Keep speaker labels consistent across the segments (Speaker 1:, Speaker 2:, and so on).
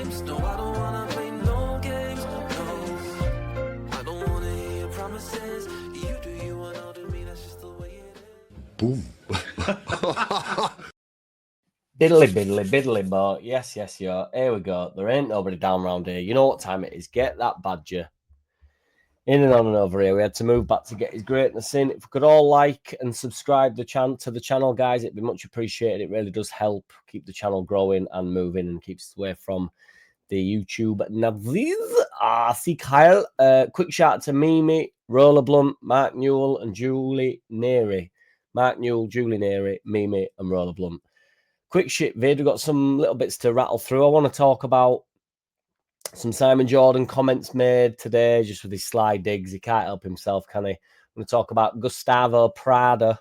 Speaker 1: games. No, I don't wanna play no games. No, I don't wanna hear your promises. You do you and I'll do me. That's just the way it is.
Speaker 2: Boom.
Speaker 3: Biddly, biddly, biddly, but yes, yo. Here we go. There ain't nobody down round here. You know what time it is. Get that badger in and on and over here. We had to move back to get his greatness in. If we could all like and subscribe to the channel, guys, it'd be much appreciated. It really does help keep the channel growing and moving and keeps us away from the YouTube navies. See Kyle. Quick shout out to Mimi, Roller Blunt, Mark Newell, and Julie Neary. Mark Newell, Julie Neary, Mimi, and Roller Blunt. Quick shit vid. We've got some little bits to rattle through. I want to talk about some Simon Jordan comments made today, just with his sly digs. He can't help himself, can he? I'm going to talk about Gustavo Prao.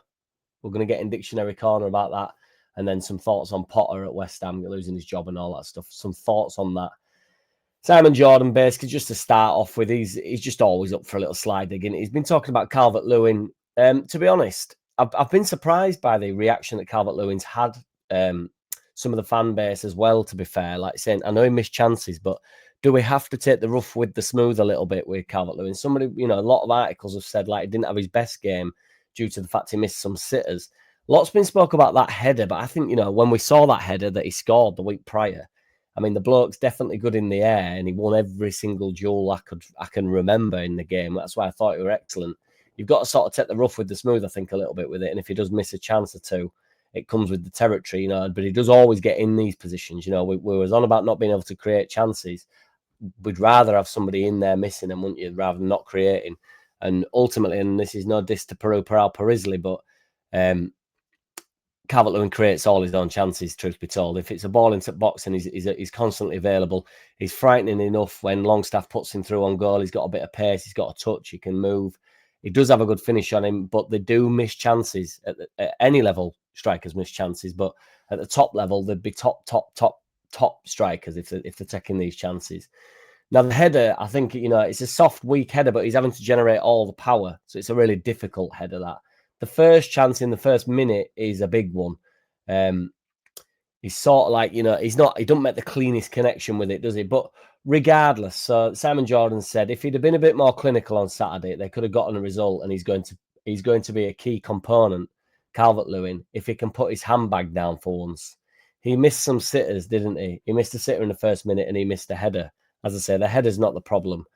Speaker 3: We're going to get in Dictionary Corner about that. And then some thoughts on Potter at West Ham, losing his job and all that stuff. Some thoughts on that. Simon Jordan, basically, just to start off with, he's just always up for a little slide digging. He's been talking about Calvert-Lewin. To be honest, I've been surprised by the reaction that Calvert-Lewin's had. Some of the fan base as well, to be fair, like saying, I know he missed chances, but do we have to take the rough with the smooth a little bit with Calvert-Lewin? Somebody, a lot of articles have said like he didn't have his best game due to the fact he missed some sitters. Lots been spoke about that header, but I think, when we saw that header that he scored the week prior, I mean, the bloke's definitely good in the air and he won every single duel I can remember in the game. That's why I thought he were excellent. You've got to sort of take the rough with the smooth, I think, a little bit with it. And if he does miss a chance or two, it comes with the territory, but he does always get in these positions. We was on about not being able to create chances. We'd rather have somebody in there missing them, wouldn't you, rather than not creating. And ultimately, and this is no diss to Prao Parisley, but Calvert-Lewin creates all his own chances, truth be told. If it's a ball into the box and he's constantly available, he's frightening enough when Longstaff puts him through on goal. He's got a bit of pace, he's got a touch, he can move. He does have a good finish on him, but they do miss chances at any level. Strikers miss chances, but at the top level, they'd be top strikers if they're taking these chances. Now, the header, I think, it's a soft, weak header, but he's having to generate all the power. So it's a really difficult header, that. The first chance in the first minute is a big one. He's sort of like, he doesn't make the cleanest connection with it, does he? But regardless, so Simon Jordan said if he'd have been a bit more clinical on Saturday, they could have gotten a result, and he's going to be a key component, Calvert-Lewin, if he can put his handbag down for once. He missed some sitters, didn't he? He missed a sitter in the first minute and he missed a header. As I say, the header's not the problem.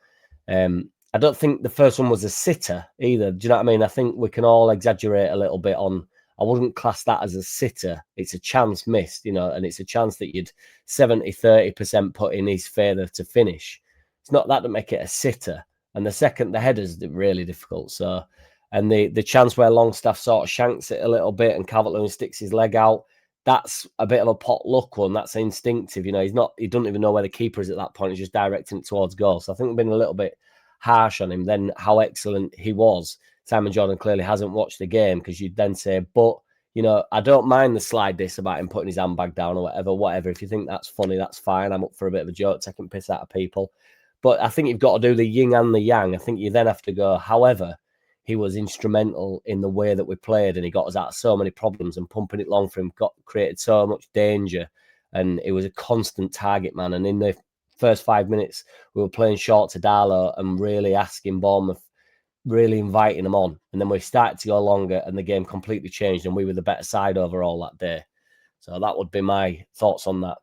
Speaker 3: I don't think the first one was a sitter either. Do you know what I mean? I think we can all exaggerate a little bit on, I wouldn't class that as a sitter. It's a chance missed, and it's a chance that you'd 70-30% put in his favour to finish. It's not that to make it a sitter. And the header's really difficult. So, and the chance where Longstaff sort of shanks it a little bit and Calvert-Lewin sticks his leg out, that's a bit of a pot luck one. That's instinctive. He doesn't even know where the keeper is at that point. He's just directing it towards goal. So I think we've been a little bit harsh on him. Then how excellent he was. Simon Jordan clearly hasn't watched the game, because you'd then say, but, I don't mind the slide diss about him putting his handbag down or whatever. If you think that's funny, that's fine. I'm up for a bit of a joke, taking piss out of people. But I think you've got to do the yin and the yang. I think you then have to go, however, he was instrumental in the way that we played, and he got us out of so many problems, and pumping it long for him created so much danger, and it was a constant target man. And in the first 5 minutes, we were playing short to Darlow and really asking Bournemouth, really inviting them on. And then we started to go longer, and the game completely changed, and we were the better side overall that day. So that would be my thoughts on that.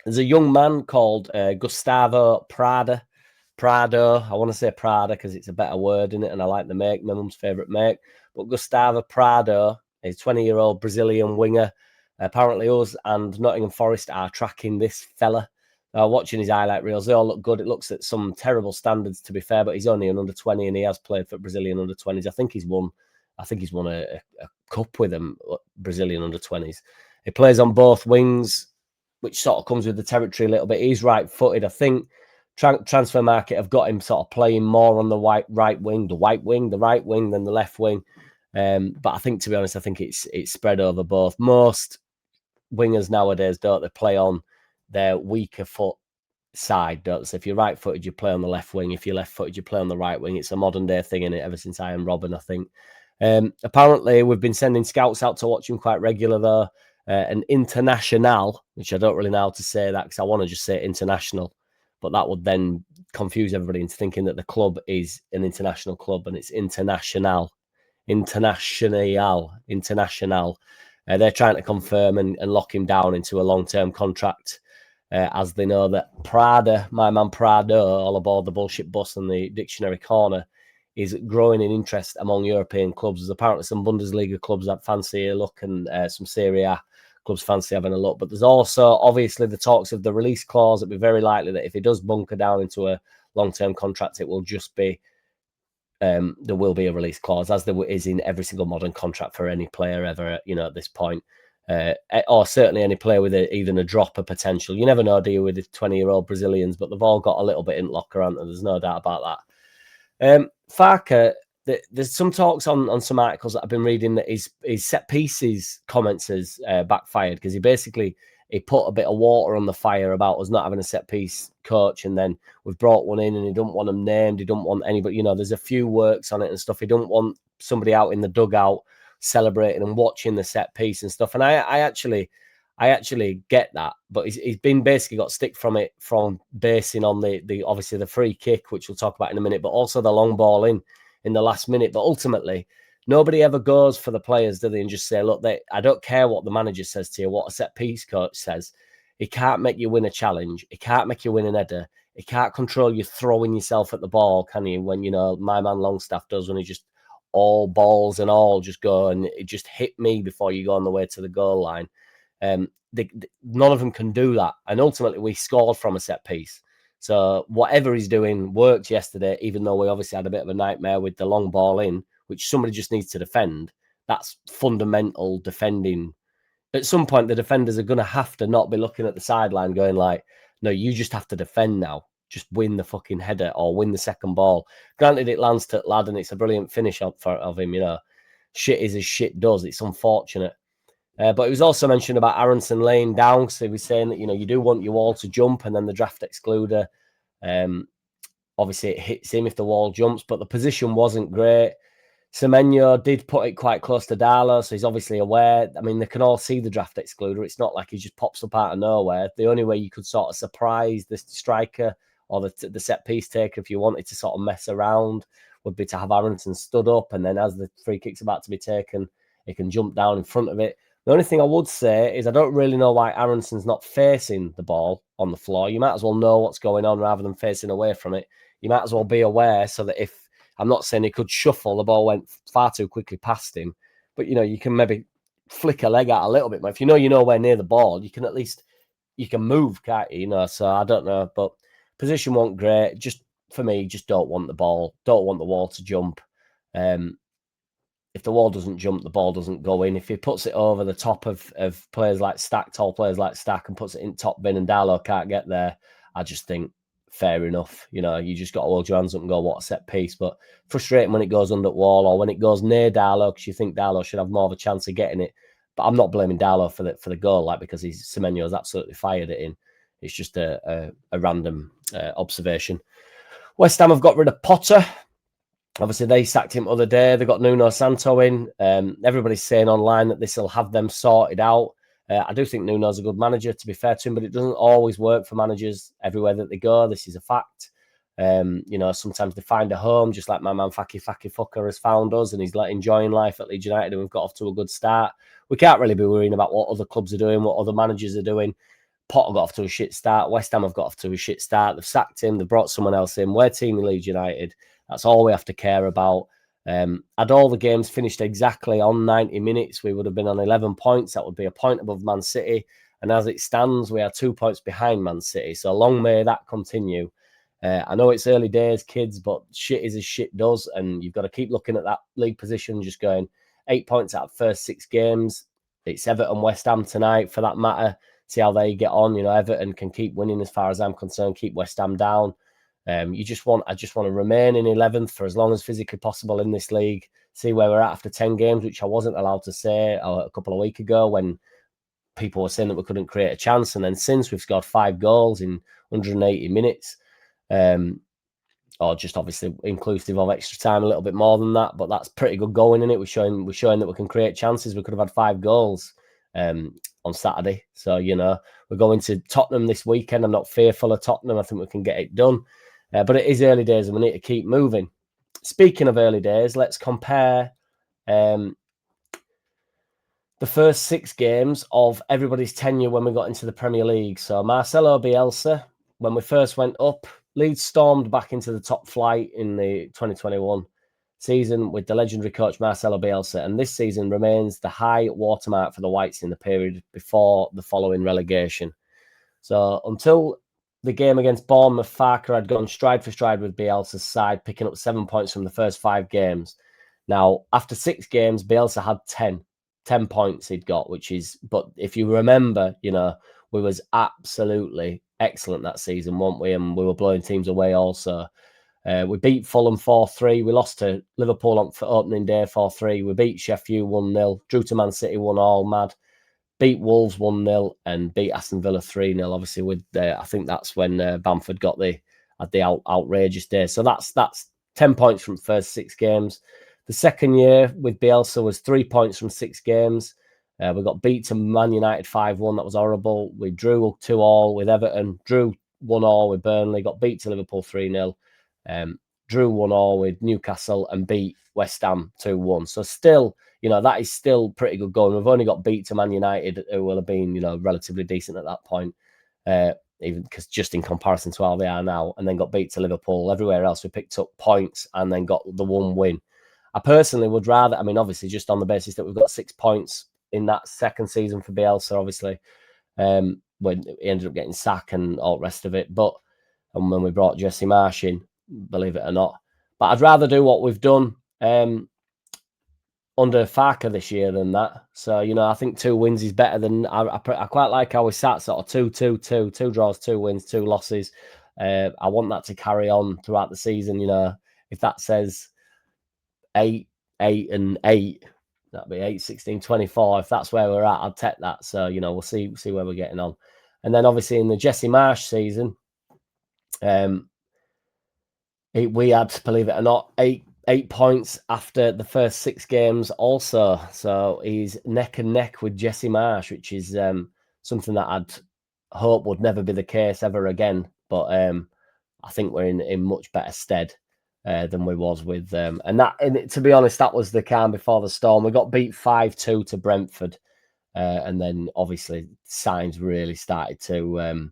Speaker 3: There's a young man called Gustavo Prao. I want to say Prada because it's a better word in it, and I like the make, my mum's favourite make. But Gustavo Prao is a 20-year-old Brazilian winger. Apparently us and Nottingham Forest are tracking this fella. Watching his highlight reels, they all look good. It looks at some terrible standards, to be fair, but he's only an under 20 and he has played for Brazilian under 20s. I think he's won a cup with them, Brazilian under 20s. He plays on both wings, which sort of comes with the territory a little bit. He's right-footed. I think transfer market have got him sort of playing more on the right wing than the left wing. But I think, to be honest, it's spread over both. Most wingers nowadays, don't they, play on their weaker foot side, don't they? So if you're right-footed, you play on the left wing. If you're left-footed, you play on the right wing. It's a modern-day thing, in it, ever since Iron Robin, I think. Apparently, we've been sending scouts out to watch him quite regular, though. an international, which I don't really know how to say that because I want to just say international, but that would then confuse everybody into thinking that the club is an international club, and it's international. They're trying to confirm and lock him down into a long-term contract, as they know that Prada, my man Prado, all aboard the bullshit bus and the dictionary corner, is growing in interest among European clubs. There's apparently some Bundesliga clubs that fancy a look, and some Serie A clubs fancy having a look. But there's also obviously the talks of the release clause. It'd be very likely that if he does bunker down into a long-term contract, it will just be there will be a release clause, as there is in every single modern contract for any player ever, at this point. Or certainly any player with even a drop of potential. You never know, do you, with the 20-year-old Brazilians, but they've all got a little bit in locker, aren't they? There's no doubt about that. Farke, there's some talks on some articles that I've been reading that his set pieces comments has backfired, because he put a bit of water on the fire about us not having a set piece coach, and then we've brought one in and he don't want them named, he don't want anybody, there's a few works on it and stuff. He don't want somebody out in the dugout celebrating and watching the set piece and stuff. And I actually get that, but he's been basically got stick from it, from basing on the obviously the free kick, which we'll talk about in a minute, but also the long ball in the last minute. But ultimately, nobody ever goes for the players, do they, and just say, look, I don't care what the manager says to you, what a set piece coach says. He can't make you win a challenge. He can't make you win an header. He can't control you throwing yourself at the ball, can you? When, my man Longstaff does, when he just all balls and all just go and it just hit me before you go on the way to the goal line. None of them can do that. And ultimately, we scored from a set piece. So whatever he's doing worked yesterday, even though we obviously had a bit of a nightmare with the long ball in, which somebody just needs to defend. That's fundamental defending. At some point, the defenders are going to have to not be looking at the sideline going like, no, you just have to defend now. Just win the fucking header or win the second ball. Granted, it lands to lad and it's a brilliant finish of him, Shit is as shit does. It's unfortunate. But it was also mentioned about Aronson laying down. So he was saying that, you do want your wall to jump, and then the draft excluder, obviously it hits him if the wall jumps, but the position wasn't great. Semenyo did put it quite close to Darlow, so he's obviously aware. I mean, they can all see the draft excluder. It's not like he just pops up out of nowhere. The only way you could sort of surprise the striker or the set piece taker, if you wanted to sort of mess around, would be to have Aronson stood up, and then as the free kick's about to be taken, he can jump down in front of it. The only thing I would say is I don't really know why Aronson's not facing the ball on the floor. You might as well know what's going on rather than facing away from it. You might as well be aware, so that if, I'm not saying he could shuffle, the ball went far too quickly past him, but, you can maybe flick a leg out a little bit more. If you're nowhere near the ball, you can at least, you can move, can't you? So I don't know, but position wasn't great. Just, for me, just don't want the ball, don't want the wall to jump. If the wall doesn't jump, the ball doesn't go in. If he puts it over the top of players like Stack, tall players like Stack, and puts it in top bin and Darlow can't get there, I just think, fair enough. You just got to hold your hands up and go, what a set piece. But frustrating when it goes under the wall or when it goes near Darlow, because you think Darlow should have more of a chance of getting it. But I'm not blaming Darlow for the goal, because Semenyo has absolutely fired it in. It's just a random observation. West Ham have got rid of Potter. Obviously, they sacked him the other day. They got Nuno Santo in. Everybody's saying online that this will have them sorted out. I do think Nuno's a good manager, to be fair to him, but it doesn't always work for managers everywhere that they go. This is a fact. Sometimes they find a home, just like my man Farke Fucker has found us, and he's enjoying life at Leeds United, and we've got off to a good start. We can't really be worrying about what other clubs are doing, what other managers are doing. Potter got off to a shit start. West Ham have got off to a shit start. They've sacked him. They've brought someone else in. We're team Leeds United. That's all we have to care about. Had all the games finished exactly on 90 minutes, we would have been on 11 points. That would be a point above Man City. And as it stands, we are 2 points behind Man City. So long may that continue. I know it's early days, kids, but shit is as shit does. And you've got to keep looking at that league position, just going 8 points out of the first 6 games. It's Everton, West Ham tonight, for that matter. See how they get on. Everton can keep winning as far as I'm concerned, keep West Ham down. I just want to remain in 11th for as long as physically possible in this league. See where we're at after 10 games, which I wasn't allowed to say a couple of weeks ago when people were saying that we couldn't create a chance. And then since, we've scored 5 goals in 180 minutes, or just obviously inclusive of extra time, a little bit more than that. But that's pretty good going in it. We're showing that we can create chances. We could have had 5 goals on Saturday. So, you know, we're going to Tottenham this weekend. I'm not fearful of Tottenham. I think we can get it done. But it is early days and we need to keep moving. Speaking of early days, let's compare the first 6 games of everybody's tenure when we got into the Premier League. So Marcelo Bielsa, when we first went up, Leeds stormed back into the top flight in the 2021 season with the legendary coach Marcelo Bielsa, and this season remains the high watermark for the Whites in the period before the following relegation. So until the game against Bournemouth, Farke had gone stride for stride with Bielsa's side, picking up 7 points from the first 5 games. Now, after 6 games, Bielsa had 10 points he'd got, which is, but if you remember, you know, we was absolutely excellent that season, weren't we? And we were blowing teams away also. We beat Fulham 4-3. We lost to Liverpool on for opening day 4-3. We beat Sheffield 1-0. Drew to Man City 1-1 mad. Beat Wolves 1-0 and beat Aston Villa 3-0. Obviously, with I think that's when Bamford got the outrageous day. So that's 10 points from first 6 games. The second year with Bielsa was 3 points from 6 games. We got beat to Man United 5-1. That was horrible. We drew 2-2 with Everton. Drew 1-1 with Burnley. Got beat to Liverpool 3-0. Drew 1-1 with Newcastle and beat West Ham 2-1. So still, you know, that is still pretty good going. We've only got beat to Man United, who will have been, you know, relatively decent at that point, even because just in comparison to how they are now, and then got beat to Liverpool. Everywhere else, we picked up points and then got the 1 win. I personally would rather, I mean, obviously, just on the basis that we've got 6 points in that second season for Bielsa, obviously, when he ended up getting sacked and all the rest of it. But and when we brought Jesse Marsh in, believe it or not. But I'd rather do what we've done under Farke this year than that. So, you know, I think 2 wins is better than... I quite like how we sat sort of 2-2-2, 2 draws, 2 wins, 2 losses. I want that to carry on throughout the season. You know, if that says 8, 8 and 8, that'd be 8, 16, 24. If that's where we're at, I'd take that. So, you know, we'll see where we're getting on. And then obviously in the Jesse Marsh season, we had, believe it or not, 8 points after the first 6 games also. So he's neck and neck with Jesse Marsh, which is something that I'd hope would never be the case ever again. But I think we're in much better stead than we was with them. And to be honest, that was the calm before the storm. We got beat 5-2 to Brentford. And then obviously signs really started to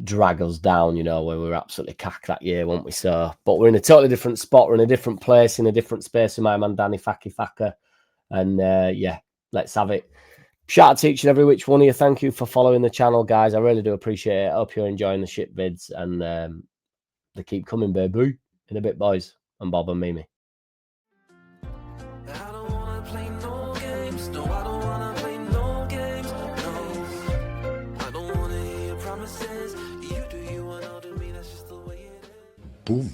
Speaker 3: drag us down, you know, when we were absolutely cack that year, weren't we? So, but we're in a totally different spot. We're in a different place, in a different space with my man Danny Farke. And yeah, let's have it. Shout out to each and every which one of you. Thank you for following the channel, guys. I really do appreciate it. I hope you're enjoying the shit vids, and they keep coming, baby. In a bit, boys, and Bob and Mimi.
Speaker 1: I don't wanna play no games. No, I don't wanna play no games. No, I don't wanna hear your promises. You do you and I'll do me. That's just the way it is.
Speaker 2: Boom.